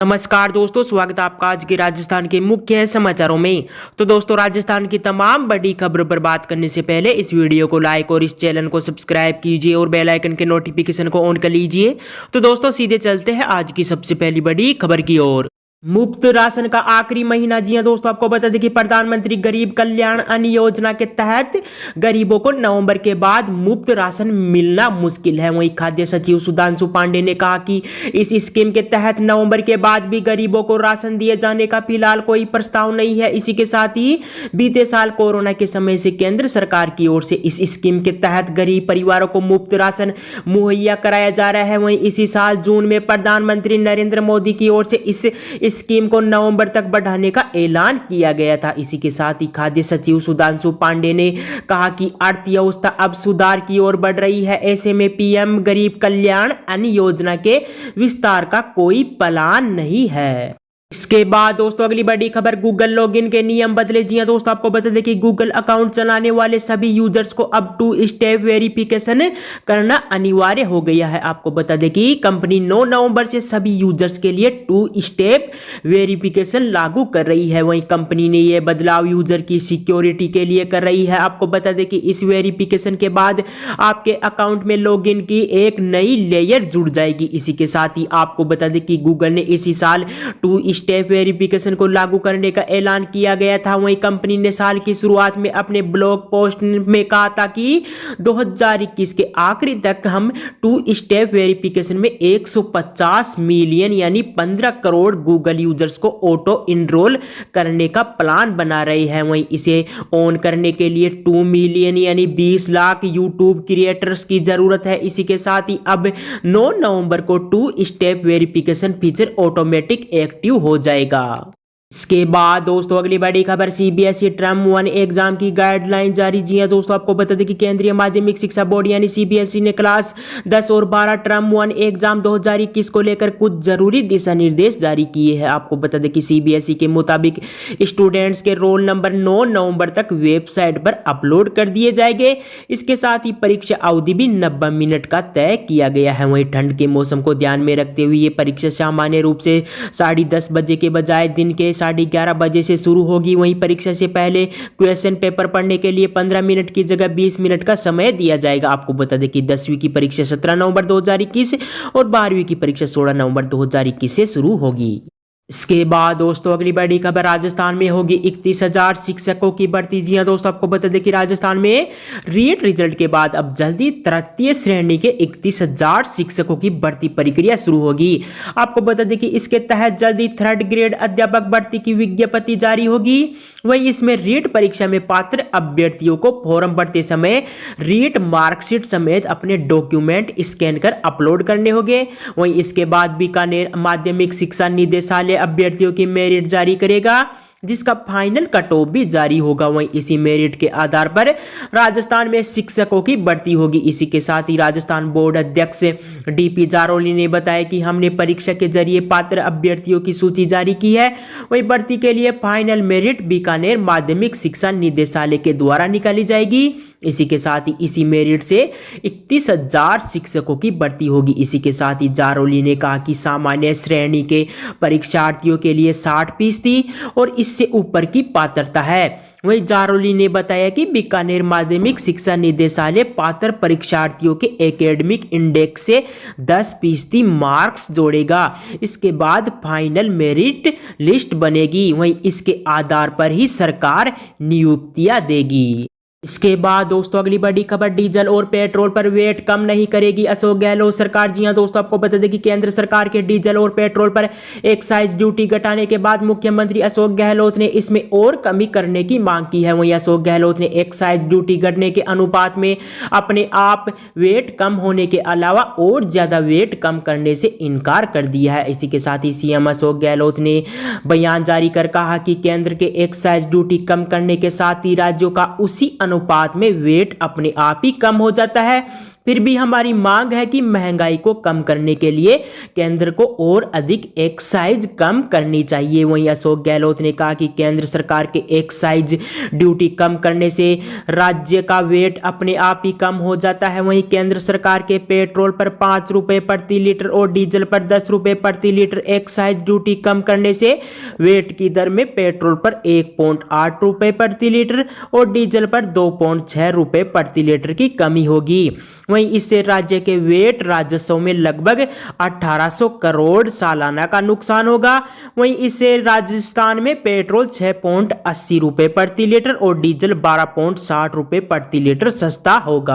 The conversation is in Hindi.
नमस्कार दोस्तों, स्वागत है आपका आज के राजस्थान के मुख्य समाचारों में। तो दोस्तों, राजस्थान की तमाम बड़ी खबरों पर बात करने से पहले इस वीडियो को लाइक और इस चैनल को सब्सक्राइब कीजिए और बेल आइकन के नोटिफिकेशन को ऑन कर लीजिए। तो दोस्तों, सीधे चलते हैं आज की सबसे पहली बड़ी खबर की ओर। मुफ्त राशन का आखिरी महीना। जी हां दोस्तों, आपको बता दें कि प्रधानमंत्री गरीब कल्याण अन्न योजना के तहत गरीबों को नवंबर के बाद मुफ्त राशन मिलना मुश्किल है। वहीं खाद्य सचिव सुधांशु पांडे ने कहा कि इस स्कीम के तहत नवंबर के बाद भी गरीबों को राशन दिए जाने का फिलहाल कोई प्रस्ताव नहीं है। इसी के साथ ही बीते साल कोरोना के समय से केंद्र सरकार की ओर से इस स्कीम के तहत गरीब परिवारों को मुफ्त राशन मुहैया कराया जा रहा है। वहीं इसी साल जून में प्रधानमंत्री नरेंद्र मोदी की ओर से इस स्कीम को नवंबर तक बढ़ाने का ऐलान किया गया था। इसी के साथ ही खाद्य सचिव सुधांशु पांडे ने कहा कि अर्थव्यवस्था अब सुधार की ओर बढ़ रही है। ऐसे में पीएम गरीब कल्याण अन्न योजना के विस्तार का कोई प्लान नहीं है। इसके बाद दोस्तों, अगली बड़ी खबर, गूगल लॉगिन के नियम बदले। जी हां दोस्तों, आपको बता दें कि गूगल अकाउंट चलाने वाले सभी यूजर्स को अब 2 स्टेप वेरिफिकेशन करना अनिवार्य हो गया है। आपको बता दें कि कंपनी 9 नवंबर से सभी यूजर्स के लिए 2 स्टेप वेरिफिकेशन लागू कर रही है। वहीं कंपनी ने यह बदलाव यूजर की सिक्योरिटी के लिए कर रही है। आपको बता दें कि इस वेरिफिकेशन के बाद आपके अकाउंट में लॉगिन की एक नई लेयर जुड़ जाएगी। इसी के साथ ही आपको बता दें कि गूगल ने इसी साल 2 स्टेप वेरिफिकेशन को लागू करने का ऐलान किया गया था। वहीं कंपनी ने साल की शुरुआत में अपने ब्लॉग पोस्ट में कहा था कि 2021 के आखिरी तक हम 2 स्टेप वेरिफिकेशन में 150 मिलियन यानी 15 करोड़ गूगल यूजर्स को ऑटो इनरोल करने का प्लान बना रहे हैं। वहीं इसे ऑन करने के लिए 2 मिलियन यानी 20 लाख यूट्यूब क्रिएटर्स की जरूरत है। इसी के साथ ही अब 9 नवंबर को 2 step verification feature automatic active हो जाएगा। इसके बाद दोस्तों, अगली बड़ी खबर, सीबीएसई टर्म 1 एग्जाम की गाइडलाइन जारी। जी हां दोस्तों, आपको बता दें कि केंद्रीय माध्यमिक शिक्षा बोर्ड यानी सीबीएसई ने क्लास 10 और 12 टर्म 1 एग्जाम 2021 को लेकर कुछ जरूरी दिशा निर्देश जारी किए हैं। आपको बता दें कि सीबीएसई के मुताबिक स्टूडेंट्स के रोल नंबर 9 नवंबर तक वेबसाइट पर अपलोड कर दिए जाएंगे। इसके साथ ही परीक्षा अवधि भी 90 मिनट का तय किया गया है। वहीं ठंड के मौसम को ध्यान में रखते हुए ये परीक्षा सामान्य रूप से 10:30 बजे के बजाय दिन के 11:30 बजे से शुरू होगी। वहीं परीक्षा से पहले क्वेश्चन पेपर पढ़ने के लिए 15 मिनट की जगह 20 मिनट का समय दिया जाएगा। आपको बता दें कि 10वीं की परीक्षा 17 नवंबर 2021 और 12वीं की परीक्षा 16 नवंबर 2021 से शुरू होगी। इसके बाद दोस्तों, अगली बड़ी खबर, राजस्थान में होगी 31,000 शिक्षकों की भर्ती। जी हां दोस्तों, आपको बता दें कि राजस्थान में रीट रिजल्ट के बाद अब जल्दी तृतीय श्रेणी के 31,000 शिक्षकों की भर्ती प्रक्रिया शुरू होगी। आपको बता दें कि इसके तहत जल्दी 3rd ग्रेड अध्यापक भर्ती की विज्ञप्ति जारी होगी। वहीं इसमें रीट परीक्षा में पात्र अभ्यर्थियों को फॉर्म भरते समय रीट मार्कशीट समेत अपने डॉक्यूमेंट स्कैन कर अपलोड करने होंगे। वहीं इसके बाद बीकानेर माध्यमिक शिक्षा निदेशालय अभ्यर्थियों की मेरिट जारी करेगा, जिसका फाइनल कट ऑफ भी जारी होगा। वहीं इसी मेरिट के आधार पर राजस्थान में शिक्षकों की भर्ती होगी। इसी के साथ ही राजस्थान बोर्ड अध्यक्ष डीपी जारोली ने बताया कि हमने परीक्षा के जरिए पात्र अभ्यर्थियों की सूची जारी की है। वहीं भर्ती के लिए फाइनल मेरिट बीकानेर माध्यमिक शिक्षा निदेशालय के द्वारा निकाली जाएगी। इसी के साथ ही इसी मेरिट से 31,000 शिक्षकों की भर्ती होगी। इसी के साथ ही जारोली ने कहा कि सामान्य श्रेणी के परीक्षार्थियों के लिए 60% और इससे ऊपर की पात्रता है। वहीं जारोली ने बताया कि बीकानेर माध्यमिक शिक्षा निदेशालय पात्र परीक्षार्थियों के एकेडमिक इंडेक्स से 10% मार्क्स जोड़ेगा। इसके बाद फाइनल मेरिट लिस्ट बनेगी। वहीं इसके आधार पर ही सरकार नियुक्तियां देगी। इसके बाद दोस्तों, अगली बड़ी खबर, डीजल और पेट्रोल पर वेट कम नहीं करेगी अशोक गहलोत सरकार। जी हां दोस्तों, आपको बता दें कि केंद्र सरकार के डीजल और पेट्रोल पर एक्साइज ड्यूटी घटाने के बाद मुख्यमंत्री अशोक गहलोत ने इसमें और कमी करने की मांग की है। वहीं अशोक गहलोत ने एक्साइज ड्यूटी घटने के अनुपात में अपने आप वेट कम होने के अलावा और ज्यादा वेट कम करने से इनकार कर दिया है। इसी के साथ ही सीएम अशोक गहलोत ने बयान जारी कर कहा कि केंद्र के एक्साइज ड्यूटी कम करने के साथ ही राज्यों का उसी अनुपात में वेट अपने आप ही कम हो जाता है। फिर भी हमारी मांग है कि महंगाई को कम करने के लिए केंद्र को और अधिक एक्साइज कम करनी चाहिए। वहीं अशोक गहलोत ने कहा कि केंद्र सरकार के एक्साइज ड्यूटी कम करने से राज्य का वेट अपने आप ही कम हो जाता है। वहीं केंद्र सरकार के पेट्रोल पर 5 रुपए प्रति लीटर और डीजल पर 10 रुपए प्रति लीटर एक्साइज ड्यूटी कम करने से वेट की दर में पेट्रोल पर 1.8 रुपए प्रति लीटर और डीजल पर 2.6 रुपए प्रति लीटर की कमी होगी। वहीं इससे राज्य के वेट राजस्व में लगभग 1800 करोड़ सालाना का नुकसान होगा। वहीं इससे राजस्थान में पेट्रोल 6.80 रुपए प्रति लीटर और डीजल 12.60 रुपए प्रति लीटर सस्ता होगा।